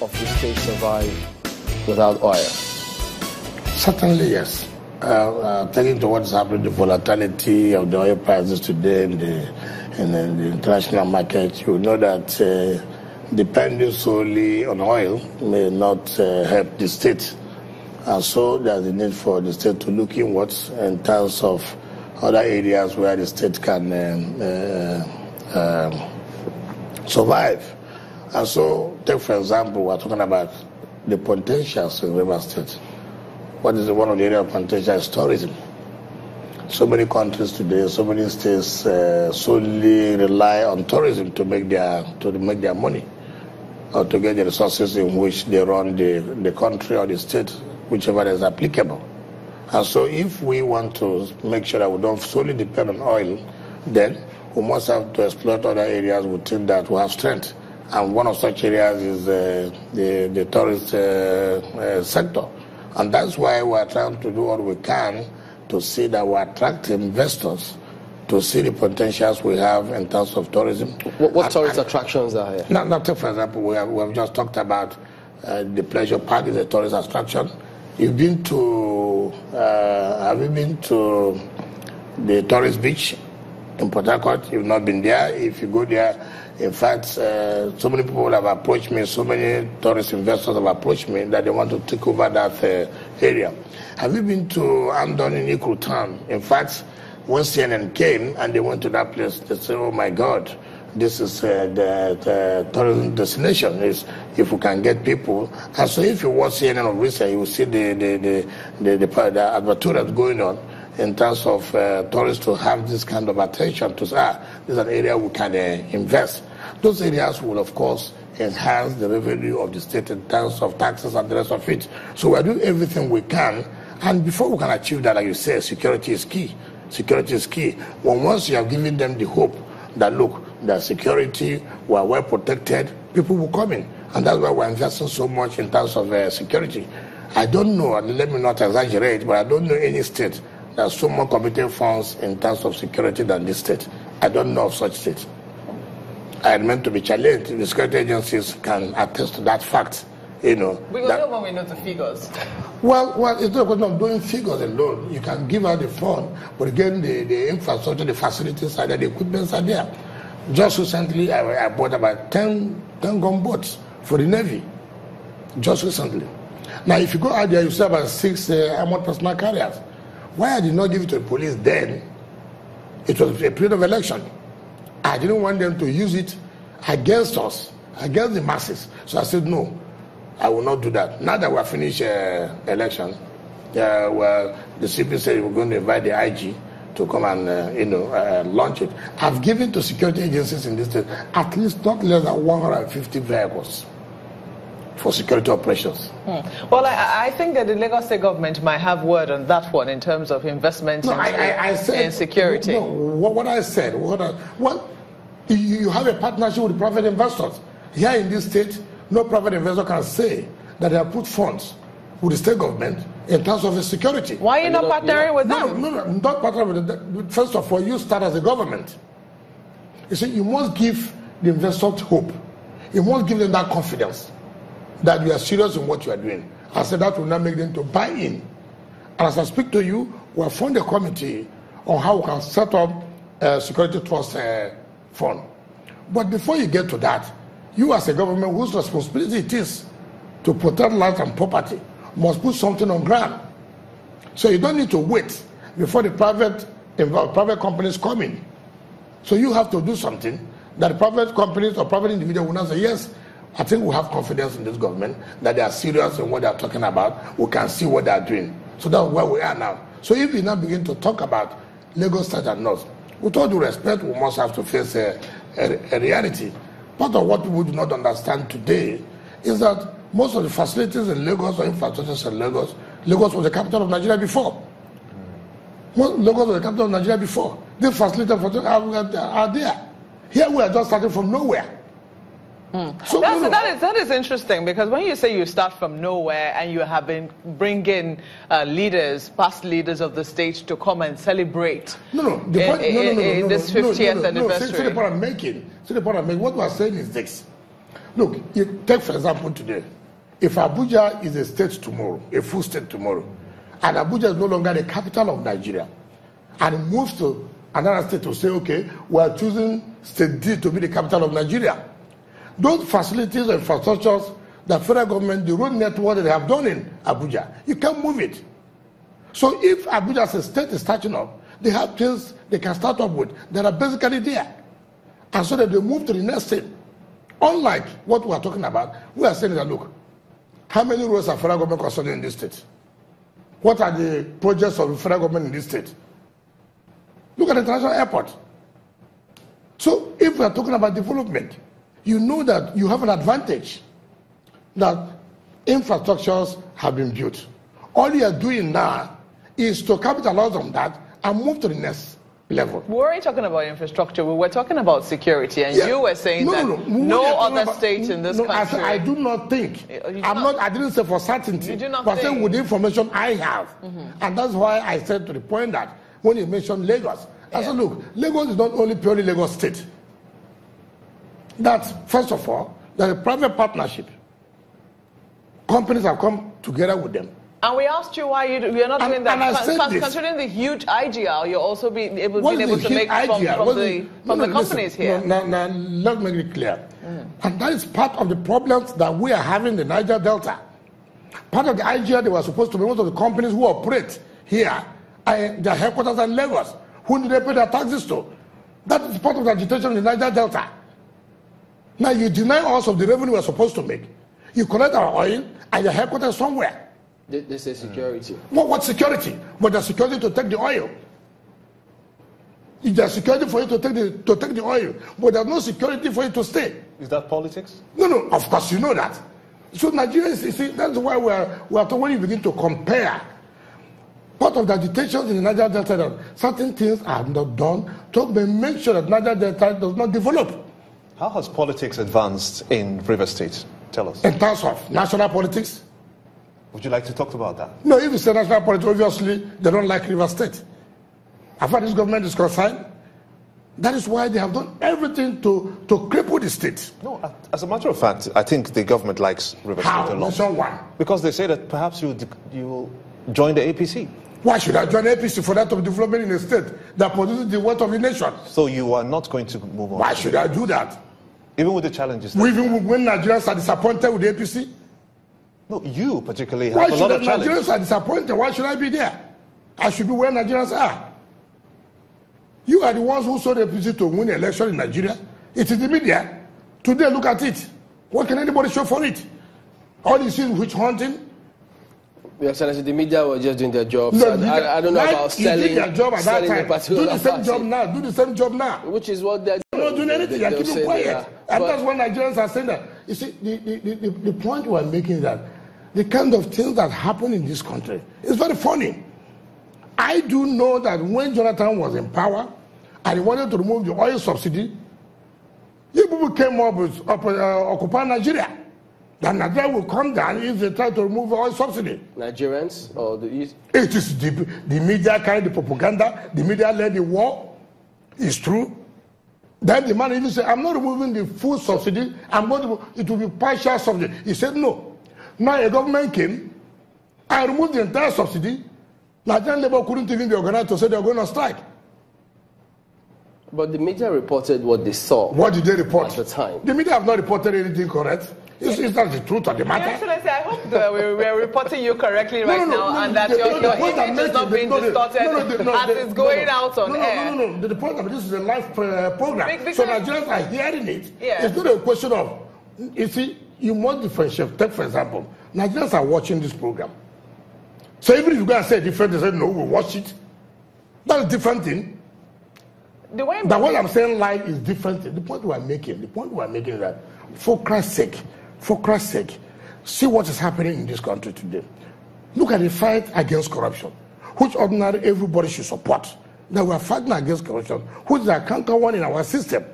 of the state survive without oil? Certainly, yes. Taking to what's happening, the volatility of the oil prices today in the international market, you know that depending solely on oil may not help the state. And so there's a need for the state to look inwards in terms of other areas where the state can survive. And so, take for example, we're talking about the potentials in River State. What is one of the areas of potential is tourism. So many countries today, so many states solely rely on tourism to make their money, or to get the resources in which they run the country or the state, whichever is applicable. And so if we want to make sure that we don't solely depend on oil, then we must have to exploit other areas within that we have strength. And one of such areas is the tourist sector. And that's why we're trying to do what we can to see that we attract investors to see the potentials we have in terms of tourism. What tourist attractions are here? Now, for example, we have just talked about the pleasure park is a tourist attraction. Have you been to the tourist beach in Port Harcourt? You've not been there. If you go there, in fact, so many people have approached me, so many tourist investors have approached me that they want to take over that area. Have you been to Andon in Ikru town? In fact, when CNN came and they went to that place, they said, oh my God, this is the tourism destination, is if we can get people. And so if you watch CNN of recent, you will see the advertisement going on in terms of tourists to have this kind of attention to say, this is an area we can invest. Those areas will, of course, enhance the revenue of the state in terms of taxes and the rest of it. So we're doing everything we can. And before we can achieve that, like you say, security is key. Security is key. Once you have given them the hope that, look, the security, we are well protected, people will come in. And that's why we're investing so much in terms of security. I don't know, let me not exaggerate, but I don't know any state that has so much committed funds in terms of security than this state. I don't know of such state. I am meant to be challenged. The security agencies can attest to that fact. You know. We don't know when we know the figures. Well, it's not about doing figures alone. You can give out the fund, but again, the infrastructure, the facilities are there, the equipments are there. Just recently, I bought about 10 gunboats for the Navy. Just recently. Now, if you go out there, you see about 6 armored personnel carriers. Why I did not give it to the police then? It was a period of election. I didn't want them to use it against us, against the masses. So I said, no, I will not do that. Now that we have finished election, well, the CP said we're going to invite the IG to come and launch it. I've given to security agencies in this state at least not less than 150 vehicles for security operations. Well, I think that the Lagos State government might have word on that one in terms of investment in security. No, what I said, you have a partnership with private investors. Here in this state, no private investor can say that they have put funds with the state government in terms of the security. Why are you not partnering with them? No, not partnering with them. First of all, you start as a government. You see, you must give the investors hope. You must give them that confidence that you are serious in what you are doing. I said that will not make them to buy in. And as I speak to you, we have formed a committee on how we can set up a security trust fund. But before you get to that, you as a government whose responsibility it is to protect life and property must put something on ground. So you don't need to wait before the private companies come in. So you have to do something that private companies or private individuals will not say, yes, I think we have confidence in this government that they are serious in what they are talking about. We can see what they are doing. So that's where we are now. So if we now begin to talk about Lagos State and North, with all due respect, we must have to face a reality. Part of what people do not understand today is that most of the facilities in Lagos or infrastructures in Lagos was the capital of Nigeria before. Lagos was the capital of Nigeria before. These facilities are there. Here we are just starting from nowhere. So that is interesting, because when you say you start from nowhere and you have been bringing past leaders of the state to come and celebrate this 50th anniversary. See the point I'm making. What we are saying is this. Look, take for example today, if Abuja is a state tomorrow, a full state tomorrow, and Abuja is no longer the capital of Nigeria, and it moves to another state to say, okay, we are choosing state D to be the capital of Nigeria. Those facilities or infrastructures, the federal government, the road network that they have done in Abuja, you can't move it. So if Abuja as a state is starting up, they have things they can start up with that are basically there. And so that they move to the next state. Unlike what we are talking about, we are saying that, look, how many roads are federal government concerned in this state? What are the projects of the federal government in this state? Look at the international airport. So if we are talking about development, you know that you have an advantage that infrastructures have been built. All you are doing now is to capitalize on that and move to the next level. We weren't talking about infrastructure. We were talking about security, and you were saying no other state in this country. I do not think. I didn't say for certainty. You do not but think. I said with the information I have, and that's why I said to the point that when you mentioned Lagos, I said, look, Lagos is not only purely Lagos State. That's first of all, there's a private partnership. Companies have come together with them. And we asked you why you're not doing that. Considering the huge IGR, you're also being able to make from the companies here. Now, let's make it clear. And that is part of the problems that we are having in the Niger Delta. Part of the IGR, they were supposed to be most of the companies who operate here, their headquarters in Lagos. Who do they pay their taxes to? That is part of the agitation in the Niger Delta. Now you deny us of the revenue we're supposed to make. You collect our oil and your headquarters somewhere. They say security. What security? But there's security to take the oil. There's security for you to take the oil, but there's no security for you to stay. Is that politics? No, of course you know that. So Nigerians, you see, that's why when you begin to compare part of the agitation in the Niger Delta, that certain things are not done to make sure that Niger Delta does not develop. How has politics advanced in River State? Tell us. In terms of national politics? Would you like to talk about that? No, if you say national politics, obviously they don't like River State. As far as this government is concerned, that is why they have done everything to cripple the state. No, as a matter of fact, I think the government likes River State a lot. Someone. Because they say that perhaps you will join the APC. Why should I join APC for that of development in a state that produces the wealth of the nation? So you are not going to move on? Why should I do that? Even with the challenges? Even when Nigerians are disappointed with the APC? No, you particularly have a lot of challenges. Nigerians are disappointed. Why should I be there? I should be where Nigerians are. You are the ones who saw the APC to win the election in Nigeria. It is the media. Today, look at it. What can anybody show for it? All you see is witch hunting. Your Excellency, the media were just doing their job. No, I don't know about selling their job at that time. Do the same job now. Do the same job now. Which is what they're not doing anything. You're keeping quiet. And that's what Nigerians are saying that. You see, the point we're making is that the kind of things that happen in this country is very funny. I do know that when Jonathan was in power and he wanted to remove the oil subsidy, you people came up with Occupy Nigeria. That Nigeria will come down if they try to remove oil subsidy. Nigerians or the East? It is the media carried the propaganda. The media led the war. It's true. Then the man even said, I'm not removing the full subsidy. It will be partial subsidy. He said, no. Now a government came and removed the entire subsidy. Nigerian labor couldn't even be organized to say they were going on strike. But the media reported what they saw. What did they report? At the time. The media have not reported anything correct. It's not the truth of the matter. Excellency, I hope that we're reporting you correctly now and that your image is not being distorted as it's going out on air. No. The point of this is a live program. So Nigerians are hearing it. Yeah. It's not a question of, you see, you must differentiate. Take, for example, Nigerians are watching this program. So even if you guys say different, they say, no, we'll watch it. That's a different thing. But what I'm saying live is different. The point we're making is that, for Christ's sake, see what is happening in this country today. Look at the fight against corruption, which ordinarily everybody should support. That we are fighting against corruption, which is a canker one in our system.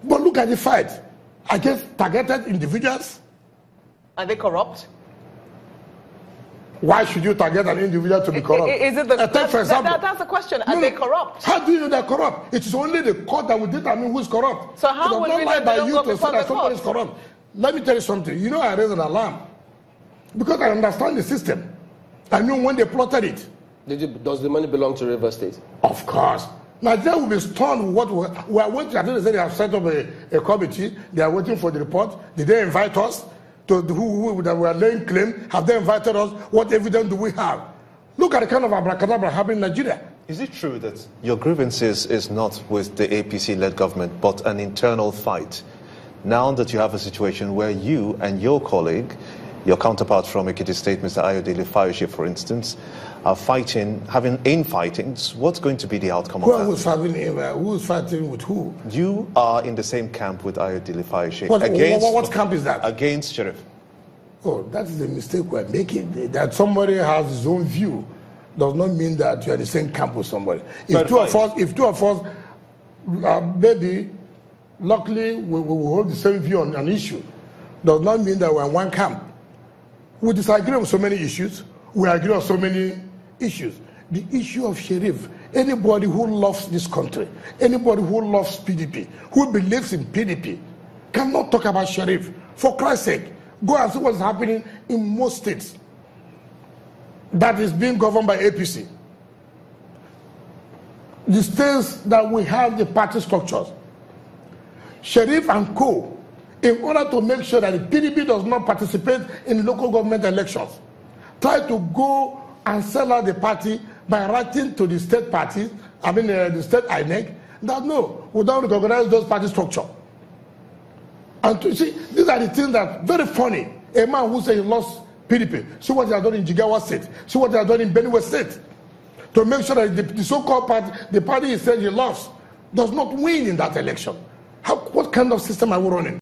But look at the fight against targeted individuals. Are they corrupt? Why should you target an individual to be corrupt? Is it the, take, for example, that's the question. Are they corrupt? How do you know they're corrupt? It is only the court that will determine who's corrupt. So how would we know by you to say that somebody is corrupt? Let me tell you something. You know, I raised an alarm because I understand the system. I knew when they plotted it. Does the money belong to River State? Of course. Nigeria will be stunned with what we are waiting. I think they said they have set up a committee. They are waiting for the report. Did they invite us? To who that were laying claim? Have they invited us? What evidence do we have? Look at the kind of abracadabra happening in Nigeria. Is it true that your grievances is not with the APC-led government, but an internal fight? Now that you have a situation where you and your colleague, your counterpart from Ekiti State, Mr. Ayodele Fayose, for instance, are fighting, having infightings, what's going to be the outcome of that? Who's fighting with who? You are in the same camp with Ayodele Fayose. What camp is that? Against Sheriff. Oh, that is a mistake we're making. That somebody has his own view does not mean that you are in the same camp with somebody. If two of us, maybe, luckily, we will hold the same view on an issue, does not mean that we're in one camp. We disagree on so many issues. We agree on so many issues. The issue of Sheriff, anybody who loves this country, anybody who loves PDP, who believes in PDP, cannot talk about Sheriff. For Christ's sake, go and see what's happening in most states that is being governed by APC. The states that we have the party structures, Sheriff and co, in order to make sure that the PDP does not participate in local government elections, try to go and sell out the party by writing to the state party, the state INEC, that no, we don't recognize those party structure. And to see, these are the things that very funny. A man who says he lost PDP, see what they have done in Jigawa State, see what they have done in Benue State, to make sure that the so-called party, the party he said he lost, does not win in that election. What kind of system are we running?